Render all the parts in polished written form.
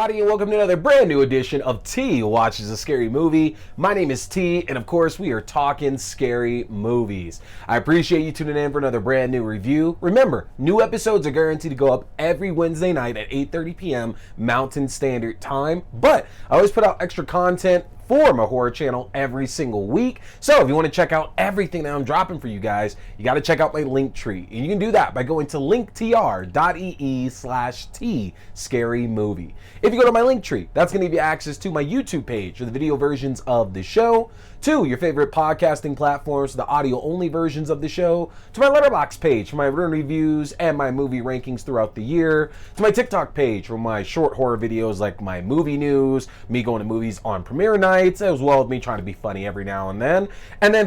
everybody, and welcome to another brand new edition of T Watches a Scary Movie. My name is T, and of course, we are talking scary movies. I appreciate you tuning in for another brand new review. Remember, new episodes are guaranteed to go up every Wednesday night at 8:30 p.m. Mountain Standard Time, but I always put out extra content for my horror channel every single week. So if you want to check out everything that I'm dropping for you guys, you got to check out my link tree. And you can do that by going to linktr.ee/T Scary Movie. If you go to my link tree, that's going to give you access to my YouTube page for the video versions of the show, to your favorite podcasting platforms, the audio only versions of the show, to my Letterboxd page for my written reviews and my movie rankings throughout the year, to my TikTok page for my short horror videos like my movie news, me going to movies on premiere nights, as well as me trying to be funny every now and then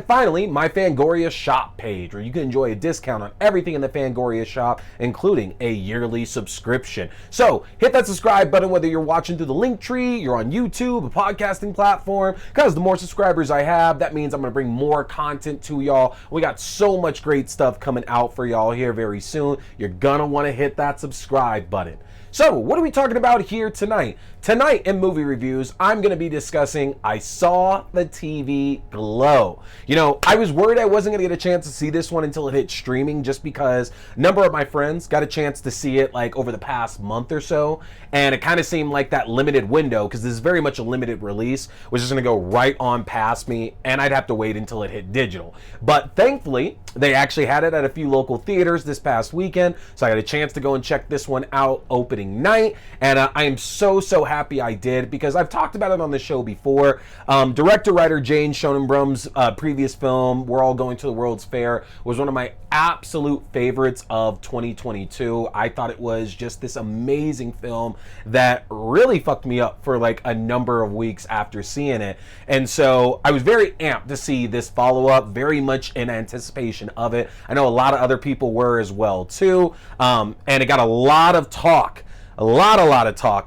finally my Fangoria shop page where you can enjoy a discount on everything in the Fangoria shop, including a yearly subscription. So hit that subscribe button whether you're watching through the link tree, you're on YouTube, a podcasting platform, because the more subscribers I have, that means I'm going to bring more content to y'all. We got so much great stuff coming out for y'all here very soon. You're going to want to hit that subscribe button. So, what are we talking about here tonight? Tonight in movie reviews, I'm going to be discussing I Saw the TV Glow. You know, I was worried I wasn't going to get a chance to see this one until it hit streaming, just because a number of my friends got a chance to see it like over the past month or so, and it kind of seemed like that limited window, because this is very much a limited release, was just going to go right on past me, and I'd have to wait until it hit digital. But thankfully, they actually had it at a few local theaters this past weekend, so I got a chance to go and check this one out opening night, and I am so happy I did, because I've talked about it on the show before. Director-writer Jane Schonenbrum's previous film, We're All Going to the World's Fair, was one of my absolute favorites of 2022. I thought it was just this amazing film that really fucked me up for like a number of weeks after seeing it, and so I was very amped to see this follow-up, very much in anticipation of it. I know a lot of other people were as well too, and it got a lot of talk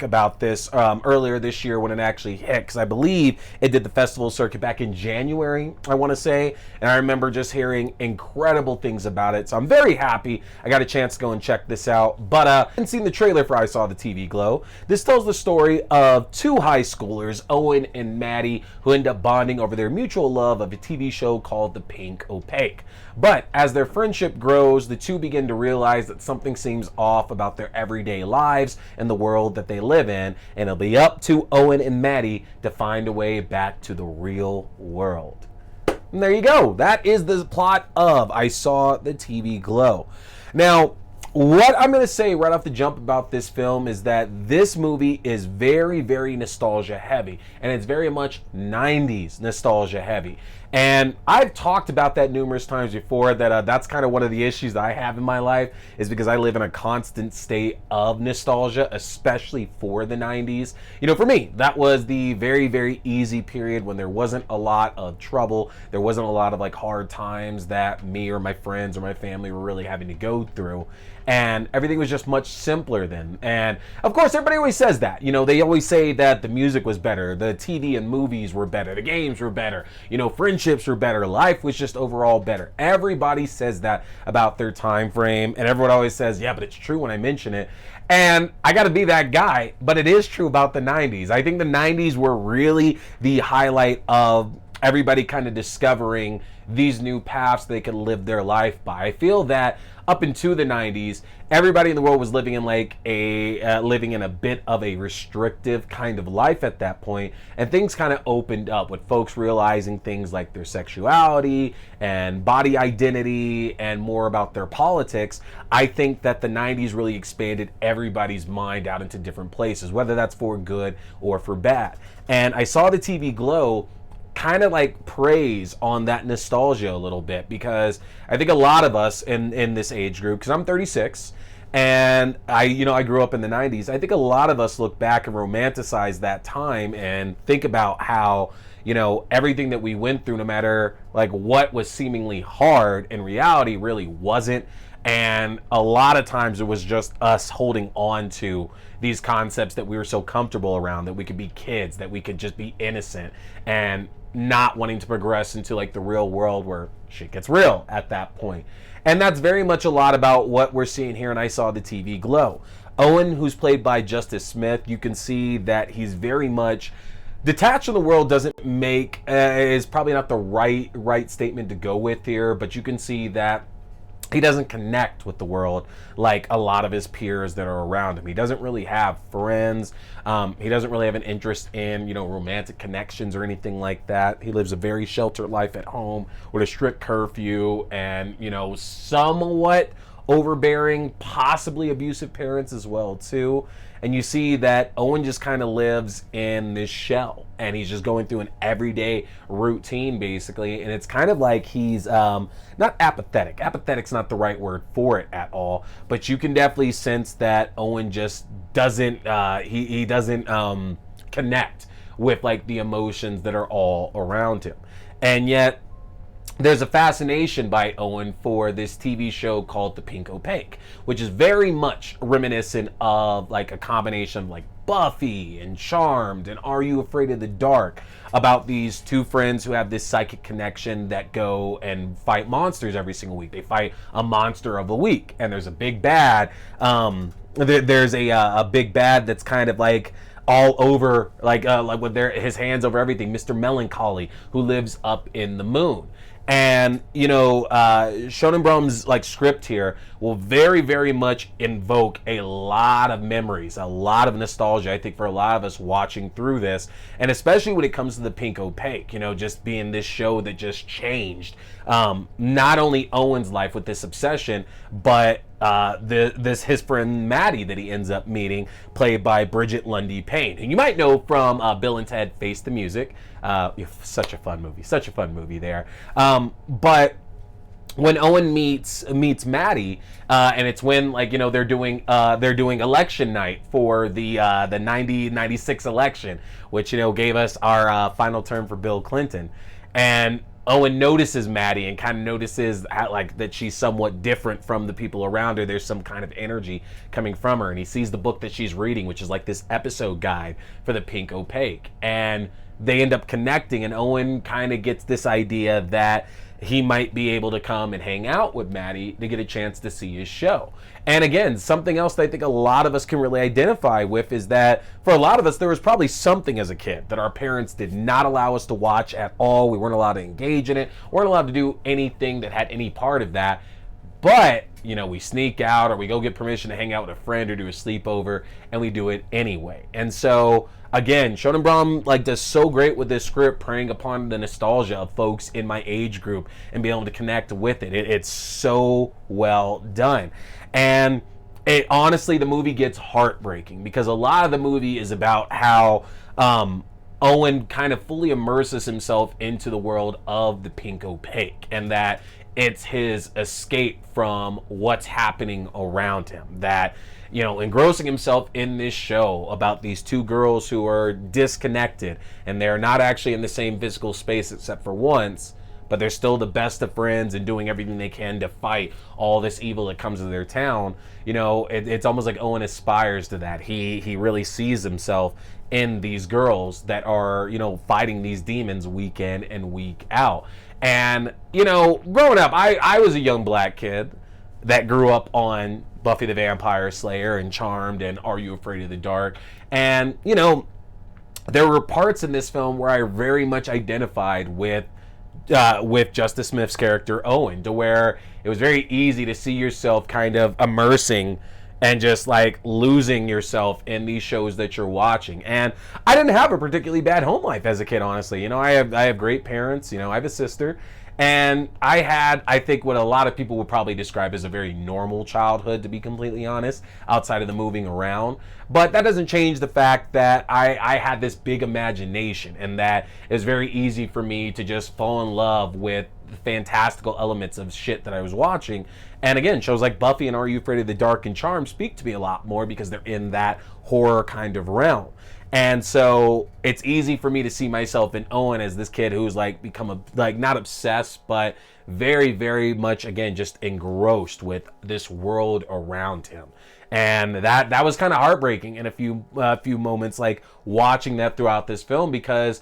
about this earlier this year when it actually hit, because I believe it did the festival circuit back in January, I want to say, and I remember just hearing incredible things about it. So I'm very happy I got a chance to go and check this out. But I hadn't seen the trailer for I Saw the TV Glow. This tells the story of two high schoolers, Owen and Maddie, who end up bonding over their mutual love of a TV show called The Pink Opaque. But as their friendship grows, the two begin to realize that something seems off about their everyday lives and the world that they live in, and it'll be up to Owen and Maddie to find a way back to the real world. And there you go. That is the plot of I Saw the TV Glow. Now, what I'm going to say right off the jump about this film is that this movie is very nostalgia heavy, and it's very much 90s nostalgia heavy. And I've talked about that numerous times before, that that's kind of one of the issues that I have in my life, is because I live in a constant state of nostalgia, especially for the 90s. You know, for me, that was the very easy period when there wasn't a lot of trouble. There wasn't a lot of like hard times that me or my friends or my family were really having to go through. And everything was just much simpler then. And of course, everybody always says that. You know, they always say that the music was better, the TV and movies were better, the games were better, you know, friendships were better, life was just overall better. Everybody says that about their time frame, and everyone always says, yeah, but it's true when I mention it. And I got to be that guy, but it is true about the 90s. I think the 90s were really the highlight of everybody kind of discovering these new paths they could live their life by. I feel that up into the 90s, everybody in the world was living in like living in a bit of a restrictive kind of life at that point, and things kind of opened up with folks realizing things like their sexuality and body identity and more about their politics. I think that the 90s really expanded everybody's mind out into different places, whether that's for good or for bad. And I Saw the TV Glow kind of like preys on that nostalgia a little bit, because I think a lot of us in this age group, because I'm 36 and I grew up in the 90s, I think a lot of us look back and romanticize that time and think about how, you know, everything that we went through, no matter like what was seemingly hard, in reality really wasn't. And a lot of times it was just us holding on to these concepts that we were so comfortable around, that we could be kids, that we could just be innocent, and not wanting to progress into like the real world where shit gets real at that point. And that's very much a lot about what we're seeing here in I Saw the TV Glow. Owen, who's played by Justice Smith, you can see that he's very much detached from the world. Doesn't make is probably not the right statement to go with here, but you can see that he doesn't connect with the world like a lot of his peers that are around him. He doesn't really have friends. He doesn't really have an interest in, romantic connections or anything like that. He lives a very sheltered life at home with a strict curfew and, somewhat overbearing, possibly abusive parents as well, too. And you see that Owen just kind of lives in this shell, and he's just going through an everyday routine, basically. And it's kind of like he's not apathetic. Apathetic's not the right word for it at all, but you can definitely sense that Owen just doesn't he doesn't connect with like the emotions that are all around him. And yet there's a fascination by Owen for this TV show called The Pink Opaque, which is very much reminiscent of like a combination of like Buffy and Charmed and Are You Afraid of the Dark, about these two friends who have this psychic connection that go and fight monsters every single week. They fight a monster of the week, and there's a big bad. There's a big bad that's kind of like all over, like with his hands over everything, Mr. Melancholy, who lives up in the moon. And, Shonen Brum's like script here will very, very much invoke a lot of memories, a lot of nostalgia, I think, for a lot of us watching through this. And especially when it comes to The Pink Opaque, just being this show that just changed not only Owen's life with this obsession, but his friend Maddie that he ends up meeting, played by Bridget Lundy Payne, who you might know from Bill and Ted Face the Music. Such a fun movie there. But when Owen meets Maddie, and it's when they're doing election night for the 96 election, which gave us our final term for Bill Clinton, and Owen notices Maddie and kind of notices that she's somewhat different from the people around her. There's some kind of energy coming from her, and he sees the book that she's reading, which is like this episode guide for The Pink Opaque, and they end up connecting, and Owen kind of gets this idea that he might be able to come and hang out with Maddie to get a chance to see his show. And again, something else that I think a lot of us can really identify with is that for a lot of us, there was probably something as a kid that our parents did not allow us to watch at all. We weren't allowed to engage in it, weren't allowed to do anything that had any part of that. But, we sneak out, or we go get permission to hang out with a friend or do a sleepover, and we do it anyway. And so, again, Shonen Brum does so great with this script, preying upon the nostalgia of folks in my age group and being able to connect with it. It's so well done. And honestly, the movie gets heartbreaking, because a lot of the movie is about how Owen kind of fully immerses himself into the world of The Pink Opaque, and that it's his escape from what's happening around him. That, engrossing himself in this show about these two girls who are disconnected, and they're not actually in the same physical space except for once, but they're still the best of friends and doing everything they can to fight all this evil that comes to their town. It's almost like Owen aspires to that. He really sees himself in these girls that are, fighting these demons week in and week out. And, growing up, I was a young black kid that grew up on Buffy the Vampire Slayer and Charmed and Are You Afraid of the Dark? And, there were parts in this film where I very much identified with Justice Smith's character Owen, to where it was very easy to see yourself kind of immersing and just losing yourself in these shows that you're watching. And I didn't have a particularly bad home life as a kid, honestly. I have great parents. I have a sister, and I had, I think, what a lot of people would probably describe as a very normal childhood, to be completely honest, outside of the moving around. But that doesn't change the fact that I had this big imagination, and that it was very easy for me to just fall in love with the fantastical elements of shit that I was watching. And again, shows like Buffy and Are You Afraid of the Dark and Charmed speak to me a lot more, because they're in that horror kind of realm. And so it's easy for me to see myself in Owen as this kid who's become not obsessed, but very, very much, again, just engrossed with this world around him. And that was kind of heartbreaking in a few moments, watching that throughout this film, because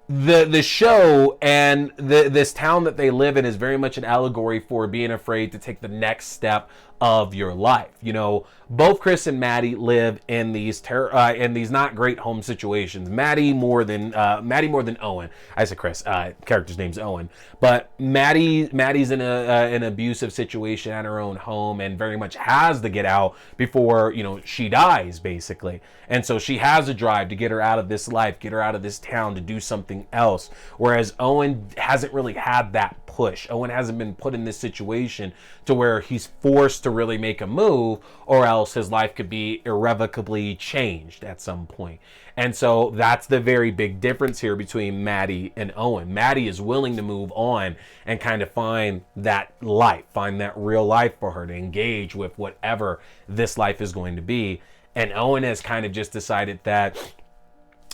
the show and this town that they live in is very much an allegory for being afraid to take the next step of your life. You know, both Chris and Maddie live in these not great home situations. Maddie more than Owen. I said Chris. Character's name's Owen, but Maddie's in an abusive situation at her own home, and very much has to get out before, you know, she dies, basically. And so she has a drive to get her out of this life, get her out of this town, to do something else. Whereas Owen hasn't really had that push. Owen hasn't been put in this situation to where he's forced to really make a move, or else his life could be irrevocably changed at some point. And so that's the very big difference here between Maddie and Owen. Maddie is willing to move on and kind of find that life, find that real life for her, to engage with whatever this life is going to be. And Owen has kind of just decided that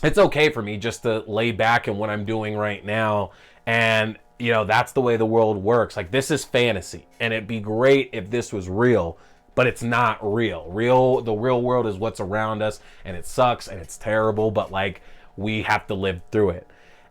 it's okay for me just to lay back in what I'm doing right now. And, you know, that's the way the world works. Like, this is fantasy, and it'd be great if this was real, but it's not real. The real world is what's around us, and it sucks and it's terrible, but like, we have to live through it.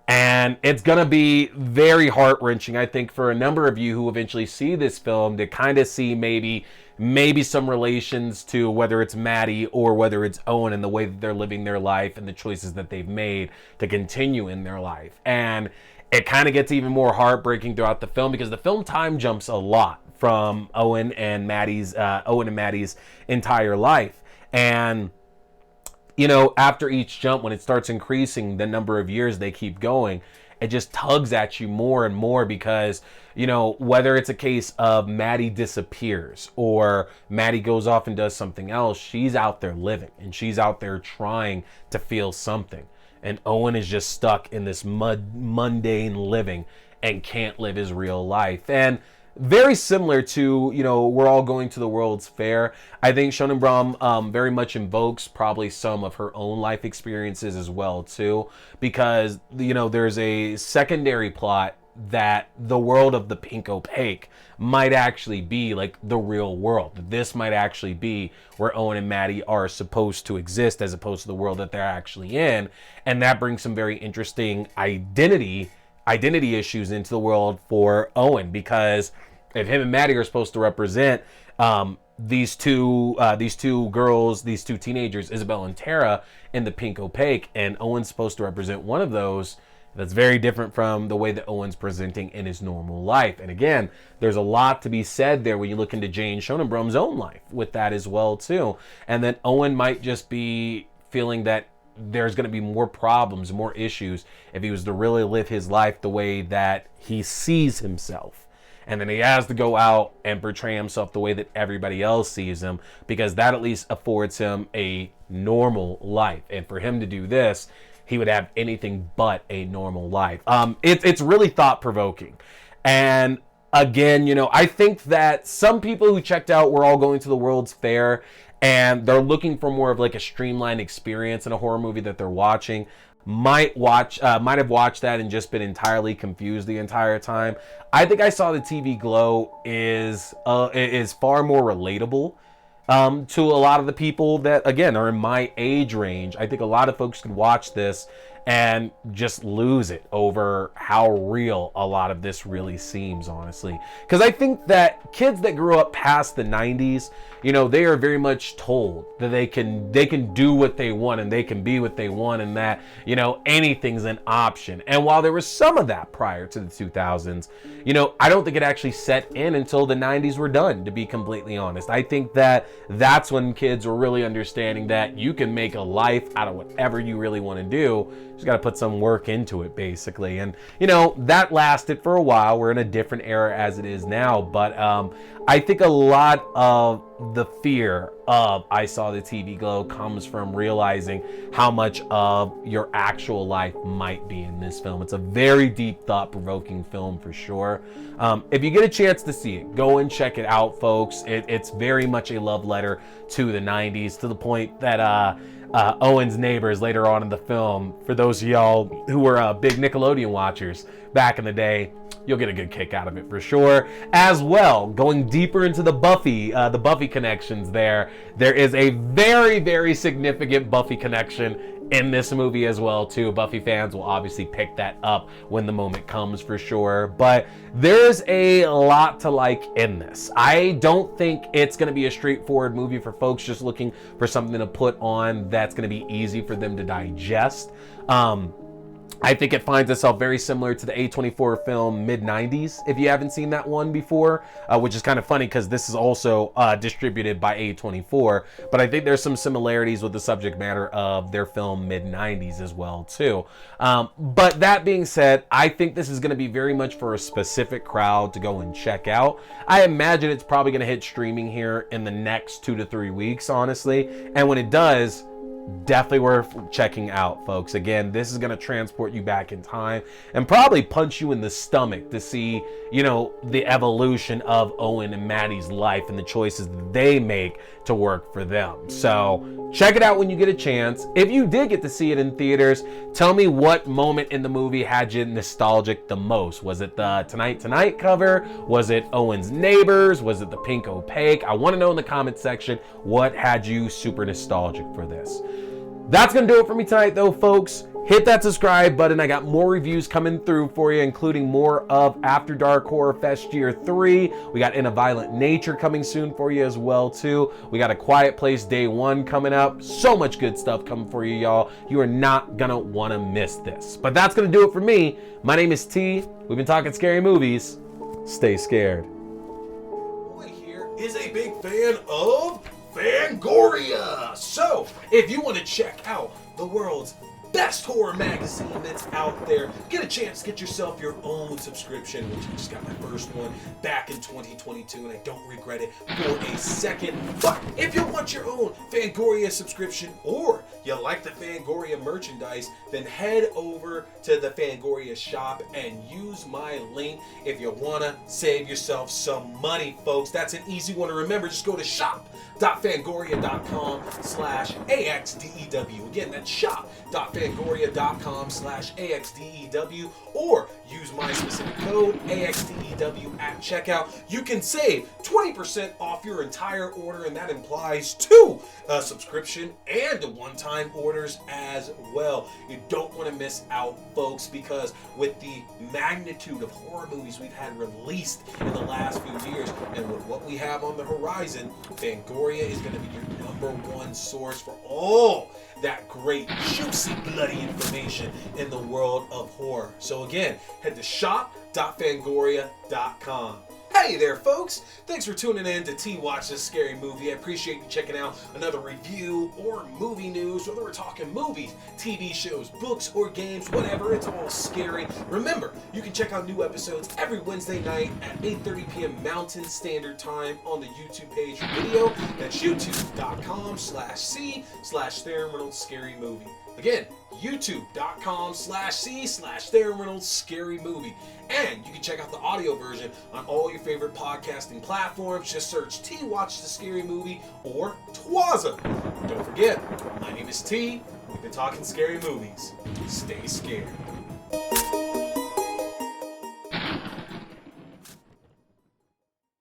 And it's going to be very heart-wrenching, I think, for a number of you who eventually see this film, to kind of see maybe some relations to whether it's Maddie or whether it's Owen, and the way that they're living their life and the choices that they've made to continue in their life. And it kind of gets even more heartbreaking throughout the film, because the film time jumps a lot from Owen and Maddie's entire life. And, you know, after each jump, when it starts increasing the number of years they keep going, it just tugs at you more and more, because, you know, whether it's a case of Maddie disappears or Maddie goes off and does something else, she's out there living, and she's out there trying to feel something. And Owen is just stuck in this mundane living and can't live his real life. And very similar to, you know, we're all going to the World's Fair. I think Schonenbaum very much invokes probably some of her own life experiences as well too, because, you know, there's a secondary plot that the world of the Pink Opaque might actually be like the real world. This might actually be where Owen and Maddie are supposed to exist, as opposed to the world that they're actually in. And that brings some very interesting identity issues into the world for Owen, because if him and Maddie are supposed to represent these two girls, these two teenagers, Isabel and Tara, in the Pink Opaque, and Owen's supposed to represent one of those, that's very different from the way that Owen's presenting in his normal life. And again, there's a lot to be said there when you look into Jane Schonenbaum's own life with that as well too. And then Owen might just be feeling that there's going to be more problems, more issues, if he was to really live his life the way that he sees himself. And then he has to go out and portray himself the way that everybody else sees him, because that at least affords him a normal life. And for him to do this, he would have anything but a normal life. It's really thought-provoking. And again, you know, I think that some people who checked out We're All Going to the World's Fair, and they're looking for more of like a streamlined experience in a horror movie that they're watching, might have watched that and just been entirely confused the entire time. I think I Saw the TV Glow is far more relatable to a lot of the people that, again, are in my age range. I think a lot of folks could watch this and just lose it over how real a lot of this really seems, honestly. Because I think that kids that grew up past the 90s, you know, they are very much told that they can do what they want and they can be what they want, and that, you know, anything's an option. And while there was some of that prior to the 2000s, you know, I don't think it actually set in until the 90s were done, to be completely honest. I think that that's when kids were really understanding that you can make a life out of whatever you really want to do. Just got to put some work into it, basically. And, you know, that lasted for a while. We're in a different era as it is now. But I think a lot of the fear of I Saw the TV Glow comes from realizing how much of your actual life might be in this film. It's a very deep, thought-provoking film for sure. If you get a chance to see it, go and check it out, folks. It's very much a love letter to the 90s, to the point that Owen's neighbors later on in the film, for those of y'all who were big Nickelodeon watchers back in the day, you'll get a good kick out of it for sure. As well, going deeper into the Buffy connections there is a very, very significant Buffy connection in this movie as well too. Buffy fans will obviously pick that up when the moment comes for sure, but there's a lot to like in this. I don't think it's going to be a straightforward movie for folks just looking for something to put on that's going to be easy for them to digest. I think it finds itself very similar to the A24 film Mid-90s, if you haven't seen that one before, which is kind of funny because this is also distributed by A24, but I think there's some similarities with the subject matter of their film Mid-90s as well, too. But that being said, I think this is going to be very much for a specific crowd to go and check out. I imagine it's probably going to hit streaming here in the next 2 to 3 weeks, honestly, and when it does, definitely worth checking out, folks. Again, this is going to transport you back in time and probably punch you in the stomach to see, you know, the evolution of Owen and Maddie's life and the choices that they make to work for them. So check it out when you get a chance. If you did get to see it in theaters, tell me what moment in the movie had you nostalgic the most. Was it the Tonight Tonight cover? Was it Owen's neighbors? Was it the pink opaque? I want to know in the comment section what had you super nostalgic for this. That's going to do it for me tonight, though, folks. Hit that subscribe button. I got more reviews coming through for you, including more of After Dark Horror Fest Year 3. We got In a Violent Nature coming soon for you as well, too. We got A Quiet Place Day 1 coming up. So much good stuff coming for you, y'all. You are not going to want to miss this. But that's going to do it for me. My name is T. We've been talking scary movies. Stay scared. Owen here is a big fan of Fangoria. So, if you want to check out the world's best horror magazine that's out there, get a chance to get yourself your own subscription, which I just got my first one back in 2022, and I don't regret it for a second. But if you want your own Fangoria subscription, or you like the Fangoria merchandise, then head over to the Fangoria shop and use my link if you want to save yourself some money, folks. That's an easy one to remember. Just go to shop.fangoria.com/AXDEW. Again, that's shop.fangoria.com/AXDEW, or use my specific code AXDEW at checkout. You can save 20% off your entire order, and that implies 2 subscription and one-time orders as well. You don't want to miss out, folks, because with the magnitude of horror movies we've had released in the last few years, and with what we have on the horizon, Fangoria is going to be your #1 source for all that great, juicy, bloody information in the world of horror. So again, head to shop.fangoria.com. Hey there, folks! Thanks for tuning in to T Watch This Scary Movie. I appreciate you checking out another review or movie news, whether we're talking movies, TV shows, books, or games, whatever, it's all scary. Remember, you can check out new episodes every Wednesday night at 8:30 p.m. Mountain Standard Time on the YouTube page for video. That's youtube.com/C/Theron Reynolds Scary Movie. Again, youtube.com/C/Theron Reynolds Scary Movie. And you can check out the audio version on all your favorite podcasting platforms. Just search T Watch the Scary Movie or TWASM. Don't forget, my name is T. We've been talking scary movies. Stay scared.